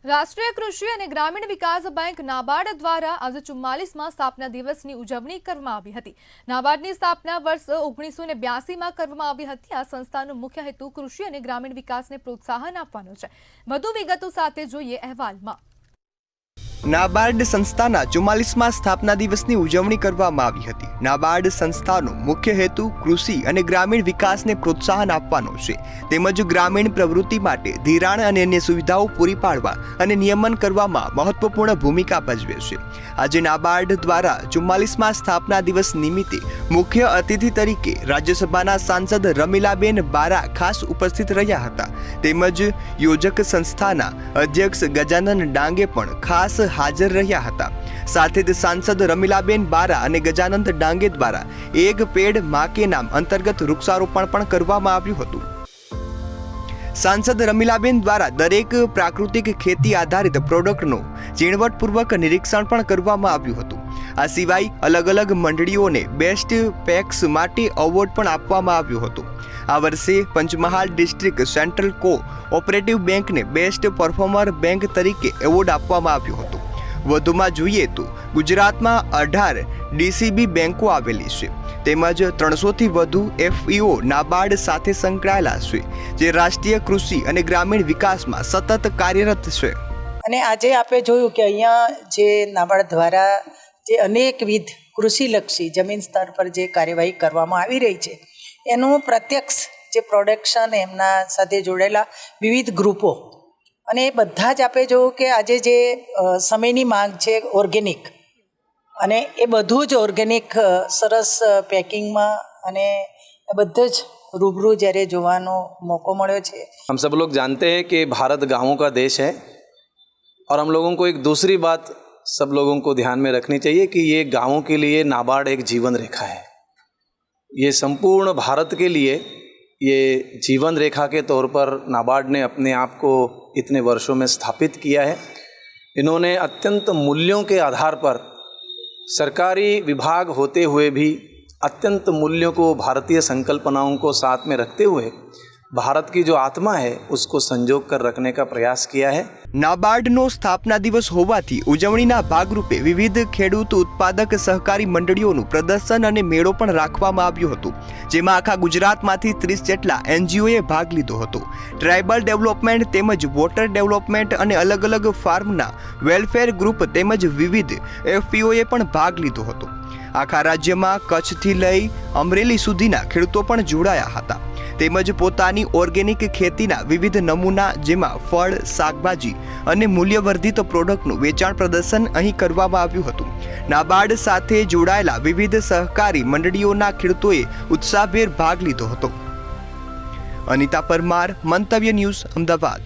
રાષ્ટ્રીય કૃષિ અને ગ્રામીણ વિકાસ બેંક નાબાર્ડ દ્વારા આજે 44માં સ્થાપના દિવસની ઉજવણી કરવામાં આવી હતી। નાબાર્ડની સ્થાપના વર્ષ 1982માં કરવામાં આવી હતી। આ સંસ્થાનો મુખ્ય હેતુ કૃષિ અને ગ્રામીણ વિકાસને પ્રોત્સાહન આપવાનો છે। વધુ વિગતો સાથે જોઈએ અહેવાલમાં। નાબાર્ડ સંસ્થાના 44માં સ્થાપના દિવસની ઉજવણી કરવામાં આવી હતી। નાબાર્ડ સંસ્થાનો મુખ્ય હેતુ કૃષિ અને ગ્રામીણ વિકાસને પ્રોત્સાહન આપવાનો છે, તેમજ ગ્રામીણ પ્રવૃત્તિ માટે ધિરાણ અને અન્ય સુવિધાઓ પૂરી પાડવા અને નિયમન કરવામાં મહત્વપૂર્ણ ભૂમિકા ભજવે છે। આજે નાબાર્ડ દ્વારા 44માં સ્થાપના દિવસ નિમિત્તે મુખ્ય અતિથિ તરીકે રાજ્યસભાના સાંસદ રમીલાબેન બારા ખાસ ઉપસ્થિત રહ્યા હતા, તેમજ યોજક સંસ્થાના અધ્યક્ષ ગજાનન ડાંગે પણ ખાસ હાજર રહ્યા હતા। સાથે જ સાંસદ રમીલાબેન બારા અને ગજાનંદ ડાંગે દ્વારા એક પેડ માં કે નામ અંતર્ગત વૃક્ષારોપણ પણ કરવામાં આવ્યું હતું। સાંસદ રમીલાબેન દ્વારા દરેક પ્રાકૃતિક ખેતી આધારિત પ્રોડક્ટનું ઝીણવટપૂર્વક નિરીક્ષણ પણ કરવામાં આવ્યું હતું। આ સિવાય અલગ અલગ મંડળીઓને બેસ્ટ પેક્સ માટે એવોર્ડ પણ આપવામાં આવ્યો હતો। આ વર્ષે પંચમહાલ ડિસ્ટ્રિક્ટ સેન્ટ્રલ કોઓપરેટિવ બેંકને બેસ્ટ પરફોર્મર બેંક તરીકે એવોર્ડ આપવામાં આવ્યો હતો। વધુમાં જોઈએ તો ગુજરાતમાં 18 ડીસીબી બેંકો આવેલી છે, તેમજ 300થી વધુ એફપીઓ નાબાર્ડ સાથે સંકળાયેલા છે, જે રાષ્ટ્રીય કૃષિ અને ગ્રામીણ વિકાસમાં સતત કાર્યરત છે। અને આજે આપણે જોયું કે અહીંયા જે નાબાર્ડ દ્વારા જે અનેકવિધ કૃષિલક્ષી જમીન સ્તર પર જે કાર્યવાહી કરવામાં આવી રહી છે, એનું પ્રત્યક્ષ જે પ્રોડક્શન એમના સાથે જોડાયેલા વિવિધ ગ્રુપો અને એ બધા જ આપણે જોયું કે આજે જે સમયની માંગ છે ઓર્ગેનિક, અને એ બધું જ ઓર્ગેનિક સરસ પેકિંગમાં અને બધું જ રૂબરૂ જ્યારે જોવાનો મોકો મળ્યો છે। हम सब लोग जानते हैं कि भारत गाँवों का देश है, और हम लोगों को एक दूसरी बात सब लोगों को ध्यान में रखनी चाहिए कि ये गाँवों के लिए नाबार्ड एक जीवन रेखा है। ये संपूर्ण भारत के लिए ये जीवन रेखा के तौर पर नाबार्ड ने अपने आप को इतने वर्षों में स्थापित किया है। इन्होंने अत्यंत मूल्यों के आधार पर सरकारी विभाग होते हुए भी अत्यंत मूल्यों को, भारतीय संकल्पनाओं को साथ में रखते हुए भारत की जो आत्मा है उसको संजोग कर रखने का प्रयास किया है। નાબાર્ડનો સ્થાપના દિવસ હોવાથી ઉજવણીના ભાગરૂપે વિવિધ ખેડૂત ઉત્પાદક સહકારી મંડળીઓનું પ્રદર્શન અને મેળો પણ રાખવામાં આવ્યો હતો, જેમાં આખા ગુજરાતમાંથી 30 જેટલા એનજીઓએ ભાગ લીધો હતો। ટ્રાઇબલ ડેવલપમેન્ટ તેમજ વોટર ડેવલપમેન્ટ અને અલગ અલગ ફાર્મના વેલફેર ગ્રુપ તેમજ વિવિધ એફપીઓએ પણ ભાગ લીધો હતો। આખા રાજ્યમાં કચ્છથી લઈ અમરેલી સુધીના ખેડૂતો પણ જોડાયા હતા, તેમજ પોતાની ઓર્ગેનિક ખેતીના વિવિધ નમૂના, જેમાં ફળ, શાકભાજી અને મૂલ્યવર્ધિત પ્રોડક્ટનું વેચાણ પ્રદર્શન અહીં કરવામાં આવ્યું હતું। નાબાર્ડ સાથે જોડાયેલા વિવિધ સહકારી મંડળીઓના ખેડૂતોએ ઉત્સાહભેર ભાગ લીધો હતો। અનિતા પરમાર, મંતવ્ય ન્યૂઝ, અમદાવાદ।